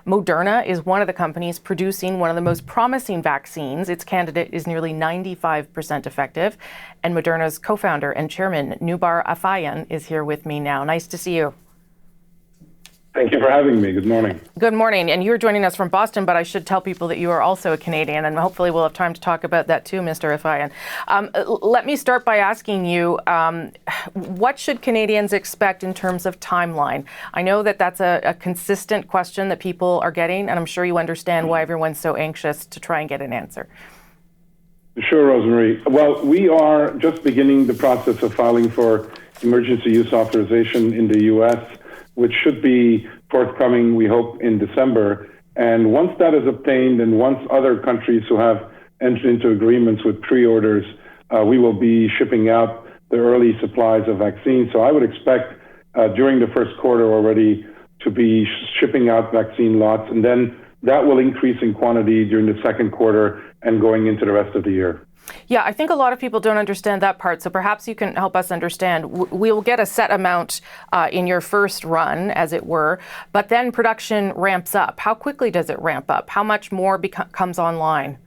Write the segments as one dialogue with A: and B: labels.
A: Moderna is one of the companies producing one of the most promising vaccines. Its candidate is nearly 95% effective. And Moderna's co-founder and chairman, Noubar Afeyan, is here with me now. Nice to see you.
B: Thank you for having me. Good morning.
A: Good morning. And you're joining us from Boston, but I should tell people that you are also a Canadian, and hopefully we'll have time to talk about that too, Mr. Afeyan. Let me start by asking you, what should Canadians expect in terms of timeline? I know that that's a consistent question that people are getting, and I'm sure you understand why everyone's so anxious to try and get an answer.
B: Sure, Rosemary. Well, we are just beginning the process of filing for emergency use authorization in the U.S., which should be forthcoming, we hope, in December. And once that is obtained, and once other countries who have entered into agreements with pre-orders, we will be shipping out the early supplies of vaccines. So I would expect during the first quarter already to be shipping out vaccine lots, and then that will increase in quantity during the second quarter and going into the rest of the year.
A: Yeah, I think a lot of people don't understand that part, so perhaps you can help us understand. We will get a set amount in your first run, as it were, but then production ramps up. How quickly does it ramp up? How much more comes online?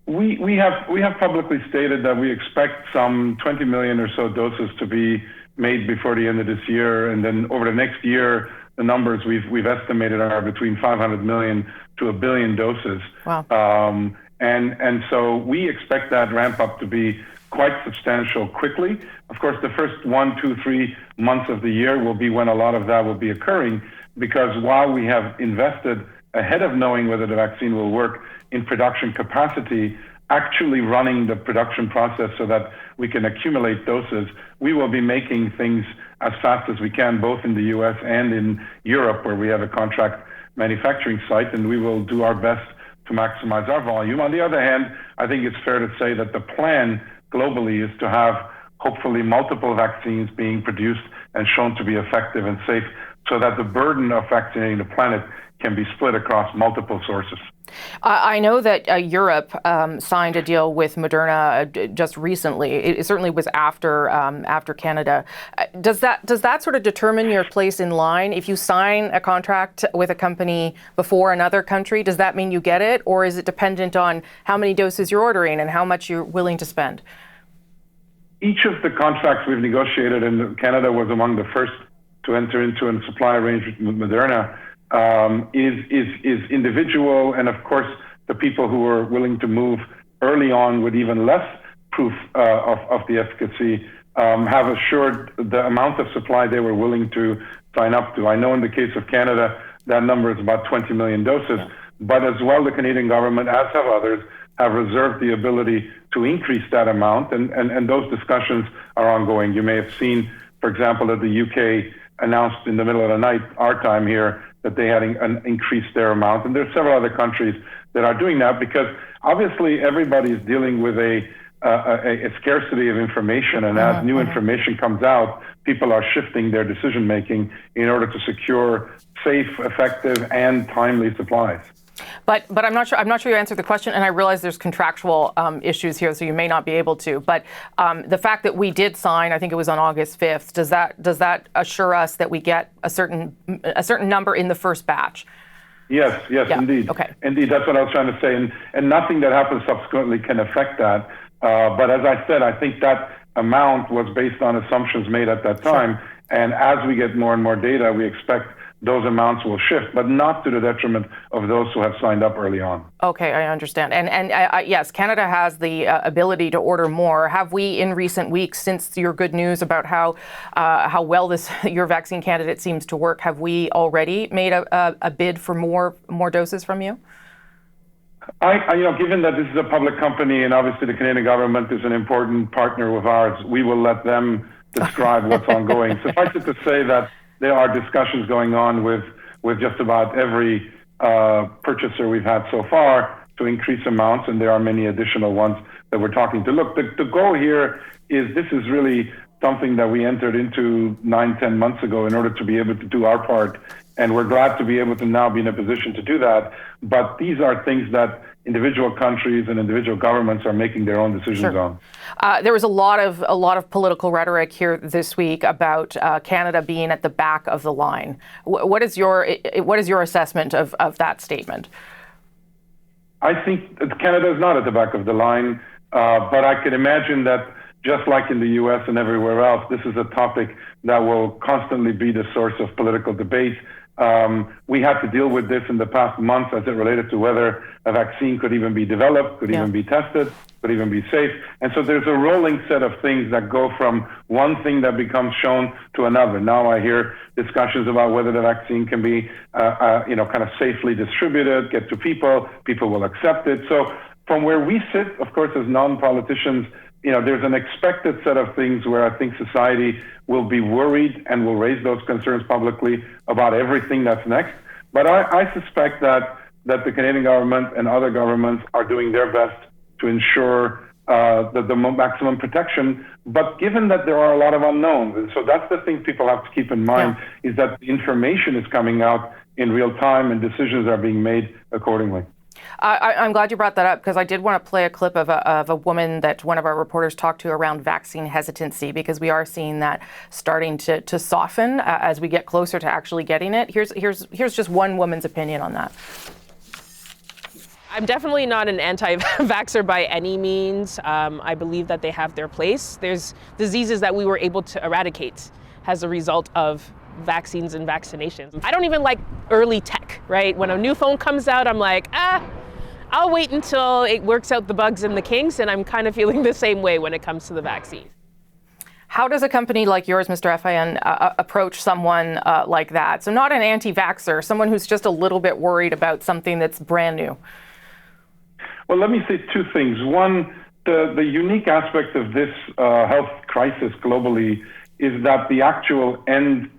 B: We have publicly stated that we expect some 20 million or so doses to be made before the end of this year, and then over the next year, the numbers we've estimated are between 500 million to 1 billion doses.
A: Wow.
B: And so we expect that ramp up to be quite substantial quickly. Of course, the first 1, 2, 3 months of the year will be when a lot of that will be occurring, because while we have invested ahead of knowing whether the vaccine will work in production capacity, actually running the production process so that we can accumulate doses, we will be making things as fast as we can, both in the US and in Europe, where we have a contract manufacturing site, and we will do our best to maximize our volume. On the other hand, I think it's fair to say that the plan globally is to have hopefully multiple vaccines being produced and shown to be effective and safe, so that the burden of vaccinating the planet can be split across multiple sources.
A: I know that Europe signed a deal with Moderna just recently. It certainly was after Canada. Does that sort of determine your place in line? If you sign a contract with a company before another country, does that mean you get it, or is it dependent on how many doses you're ordering and how much you're willing to spend?
B: Each of the contracts we've negotiated, and Canada was among the first to enter into a supply arrangement with Moderna, is individual, and of course the people who are willing to move early on with even less proof of the efficacy have assured the amount of supply they were willing to sign up to. I know in the case of Canada that number is about 20 million doses, but as well the Canadian government, as have others, have reserved the ability to increase that amount, and those discussions are ongoing. You may have seen, for example, that the UK announced in the middle of the night, our time here, that they had increased their amount. And there are several other countries that are doing that, because obviously everybody is dealing with a scarcity of information. And as new information comes out, people are shifting their decision making in order to secure safe, effective, and timely supplies.
A: But I'm not sure you answered the question, and I realize there's contractual issues here, so you may not be able to. But the fact that we did sign, I think it was on August 5th, does that assure us that we get a certain number in the first batch?
B: Yes, yeah. Indeed.
A: Okay.
B: Indeed, that's what I was trying to say, and nothing that happens subsequently can affect that. But as I said, I think that amount was based on assumptions made at that time, sure. And as we get more and more data, we expect those amounts will shift, but not to the detriment of those who have signed up early on. Okay,
A: I understand. And yes, Canada has the ability to order more. Have we, in recent weeks, since your good news about how well your vaccine candidate seems to work, have we already made a bid for more doses from you?
B: Given that this is a public company and obviously the Canadian government is an important partner of ours, we will let them describe what's ongoing. Suffice it to say that there are discussions going on with just about every purchaser we've had so far to increase amounts, and there are many additional ones that we're talking to. Look, the goal here is this is really something that we entered into 9-10 months ago in order to be able to do our part, and we're glad to be able to now be in a position to do that. But these are things that individual countries and individual governments are making their own decisions on.
A: There was a lot of political rhetoric here this week about Canada being at the back of the line. What is your assessment of that statement?
B: I think Canada is not at the back of the line, but I can imagine that just like in the U.S. and everywhere else, this is a topic that will constantly be the source of political debate. We had to deal with this in the past month as it related to whether a vaccine could even be developed, could even be tested, could even be safe. And so there's a rolling set of things that go from one thing that becomes shown to another. Now I hear discussions about whether the vaccine can be, kind of safely distributed, get to people will accept it. So from where we sit, of course, as non-politicians, there's an expected set of things where I think society will be worried and will raise those concerns publicly about everything that's next. But I suspect that the Canadian government and other governments are doing their best to ensure the maximum protection. But given that there are a lot of unknowns, and so that's the thing people have to keep in mind, is that the information is coming out in real time and decisions are being made accordingly.
A: I'm glad you brought that up, because I did want to play a clip of a woman that one of our reporters talked to around vaccine hesitancy, because we are seeing that starting to soften as we get closer to actually getting it. Here's just one woman's opinion on that.
C: I'm definitely not an anti-vaxxer by any means. I believe that they have their place. There's diseases that we were able to eradicate as a result of vaccines and vaccinations. I don't even like early tech, right? When a new phone comes out, I'm like, I'll wait until it works out the bugs and the kinks, and I'm kind of feeling the same way when it comes to the vaccine.
A: How does a company like yours, Mr. Afeyan, approach someone like that? So not an anti-vaxxer, someone who's just a little bit worried about something that's brand new.
B: Well, let me say two things. One, the unique aspect of this health crisis globally is that the actual end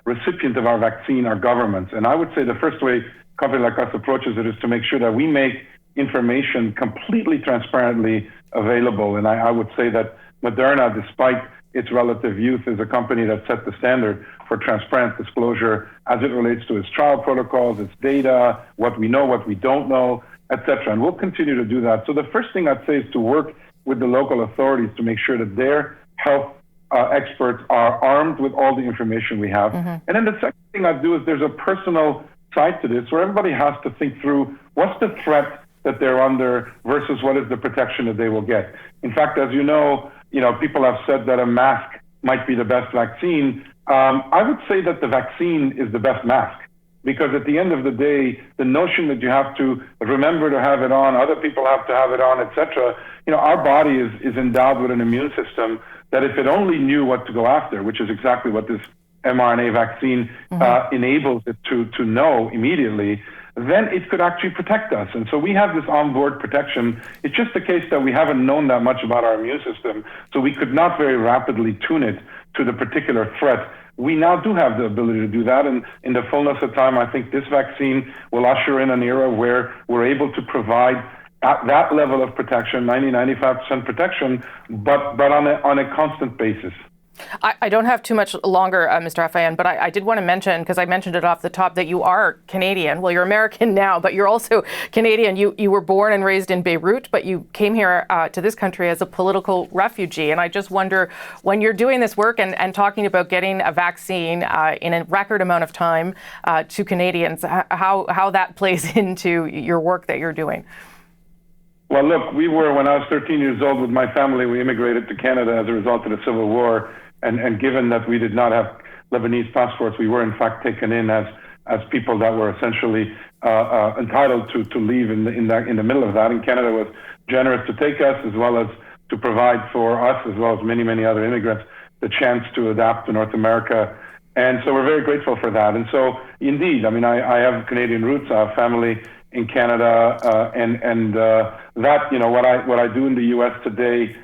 B: recipient of our vaccine are governments. And I would say the first way a company like us approaches it is to make sure that we make information completely transparently available. And I would say that Moderna, despite its relative youth, is a company that set the standard for transparent disclosure as it relates to its trial protocols, its data, what we know, what we don't know, etc. And we'll continue to do that. So the first thing I'd say is to work with the local authorities to make sure that their health experts are armed with all the information we have. And then the second thing I'd do is there's a personal side to this where everybody has to think through what's the threat that they're under versus what is the protection that they will get. In fact, as you know, people have said that a mask might be the best vaccine. I would say that the vaccine is the best mask, because at the end of the day, the notion that you have to remember to have it on, other people have to have it on, etc. Our body is endowed with an immune system that if it only knew what to go after, which is exactly what this mRNA vaccine enables it to know immediately, then it could actually protect us. And so we have this onboard protection. It's just the case that we haven't known that much about our immune system, so we could not very rapidly tune it to the particular threat. We now do have the ability to do that, and in the fullness of time, I think this vaccine will usher in an era where we're able to provide at that level of protection, 90-95% protection, but on a constant basis.
A: I don't have too much longer, Mr. Afeyan, but I did want to mention, because I mentioned it off the top, that you are Canadian. Well, you're American now, but you're also Canadian. You were born and raised in Beirut, but you came here to this country as a political refugee. And I just wonder, when you're doing this work and talking about getting a vaccine in a record amount of time to Canadians, how that plays into your work that you're doing.
B: Well, look, when I was 13 years old with my family, we immigrated to Canada as a result of the Civil War. And given that we did not have Lebanese passports, we were in fact taken in as people that were essentially entitled to leave in the middle of that. And Canada was generous to take us, as well as to provide for us, as well as many, many other immigrants, the chance to adapt to North America. And so we're very grateful for that. And so indeed, I have Canadian roots, I have family in Canada, and that, what I do in the U.S. today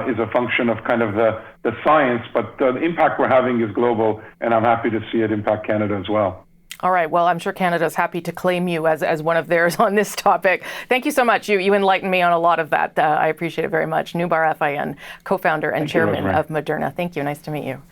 B: is a function of kind of the science, but the impact we're having is global, and I'm happy to see it impact Canada as well.
A: All right. Well, I'm sure Canada's happy to claim you as one of theirs on this topic. Thank you so much. You enlightened me on a lot of that. I appreciate it very much. Noubar Afeyan, co-founder and chairman of Moderna. Thank you. Nice to meet you.